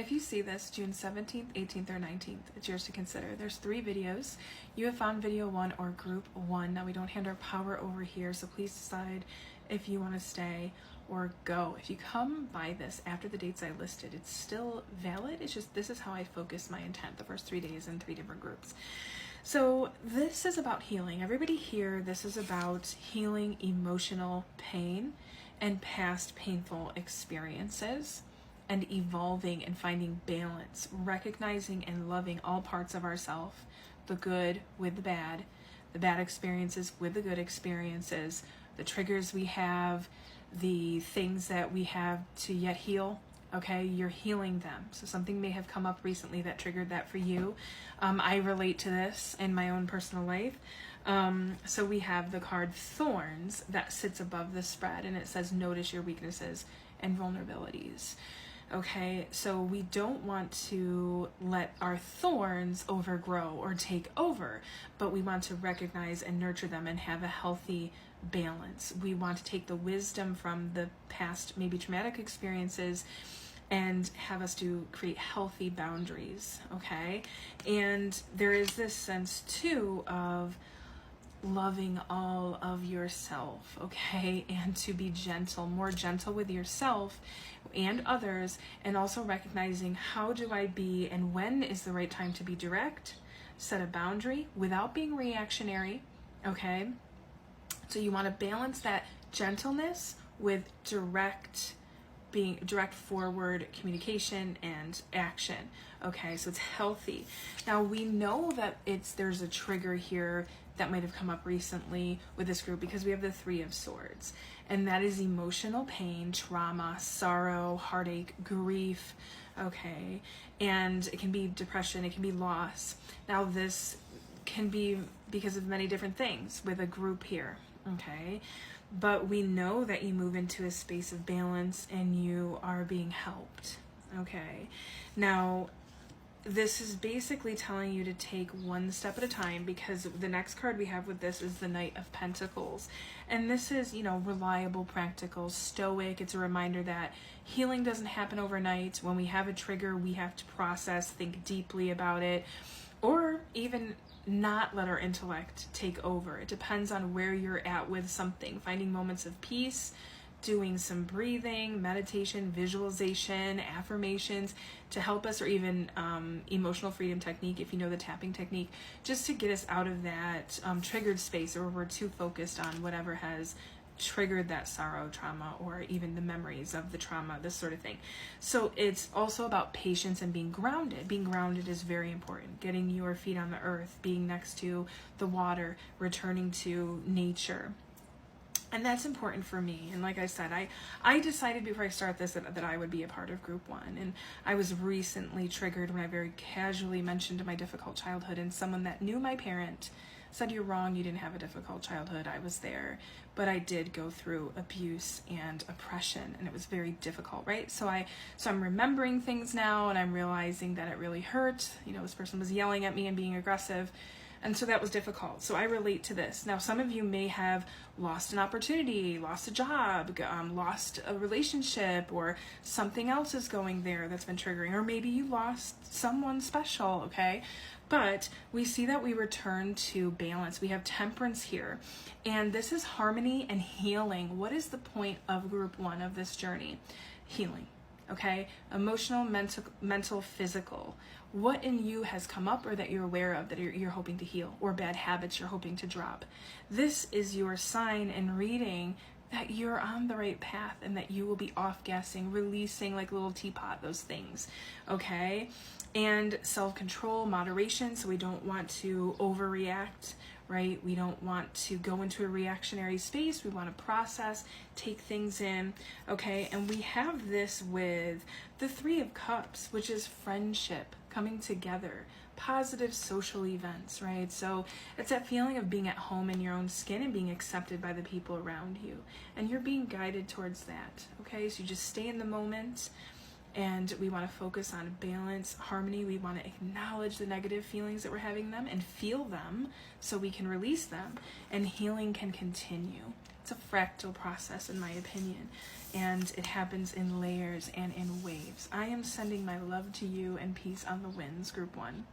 If you see this June 17th, 18th, or 19th, it's yours to consider. There's 3 videos. You have found video 1 or group 1. Now we don't hand our power over here, so please decide if you want to stay or go. If you come by this after the dates I listed, it's still valid. It's just this is how I focus my intent the first 3 days in 3 different groups. So this is about healing. Everybody here, this is about healing emotional pain and past painful experiences, and evolving and finding balance, recognizing and loving all parts of ourselves, the good with the bad experiences with the good experiences, the triggers we have, the things that we have to yet heal. Okay, you're healing them. So something may have come up recently that triggered that for you. I relate to this in my own personal life. So we have the card Thorns that sits above the spread, and it says notice your weaknesses and vulnerabilities. Okay, so we don't want to let our thorns overgrow or take over, but we want to recognize and nurture them and have a healthy balance. We want to take the wisdom from the past, maybe traumatic experiences, and have us to create healthy boundaries, okay? And there is this sense too of loving all of yourself, okay? And to be gentle, more gentle with yourself and others, and also recognizing how do I be and when is the right time to be direct, set a boundary without being reactionary, okay? So you want to balance that gentleness with direct forward communication and action. Okay, so it's healthy. Now we know that there's a trigger here that might have come up recently with this group because we have the 3 of Swords, and that is emotional pain, trauma, sorrow, heartache, grief. Okay, and it can be depression, it can be loss. Now this can be because of many different things with a group here. Okay, but we know that you move into a space of balance and you are being helped. Okay, now this is basically telling you to take one step at a time, because the next card we have with this is the Knight of Pentacles, and this is, reliable, practical, stoic. It's a reminder that healing doesn't happen overnight. When we have a trigger, we have to process, think deeply about it, or even not let our intellect take over. It depends on where you're at with something. Finding moments of peace, doing some breathing, meditation, visualization, affirmations to help us, or even emotional freedom technique, if you know the tapping technique, just to get us out of that triggered space, or we're too focused on whatever has triggered that sorrow, trauma, or even the memories of the trauma, this sort of thing. So it's also about patience and being grounded. Being grounded is very important. Getting your feet on the earth, being next to the water, returning to nature. And that's important for me. And like I said, I decided before I start this that I would be a part of group 1. And I was recently triggered when I very casually mentioned my difficult childhood, and someone that knew my parent said, "You're wrong, you didn't have a difficult childhood. I was there, but I did go through abuse and oppression, and it was very difficult," right? So I'm remembering things now, and I'm realizing that it really hurt. This person was yelling at me and being aggressive, and so that was difficult. So I relate to this. Now, some of you may have lost an opportunity, lost a job, lost a relationship, or something else is going there that's been triggering, or maybe you lost someone special, okay? But we see that we return to balance. We have Temperance here, and this is harmony and healing. What is the point of group 1 of this journey? Healing, okay? Emotional, mental, physical. What in you has come up, or that you're aware of, that you're hoping to heal, or bad habits you're hoping to drop? This is your sign and reading that you're on the right path, and that you will be off-gassing, releasing like a little teapot, those things, okay? And self-control, moderation, so we don't want to overreact, right? We don't want to go into a reactionary space. We want to process, take things in, okay? And we have this with the 3 of Cups, which is friendship, coming together, positive social events, right? So it's that feeling of being at home in your own skin and being accepted by the people around you. And you're being guided towards that, okay? So you just stay in the moment, and we want to focus on balance, harmony. We want to acknowledge the negative feelings that we're having them and feel them so we can release them, and healing can continue. It's a fractal process, in my opinion. and it happens in layers and in waves. I am sending my love to you and peace on the winds, group 1.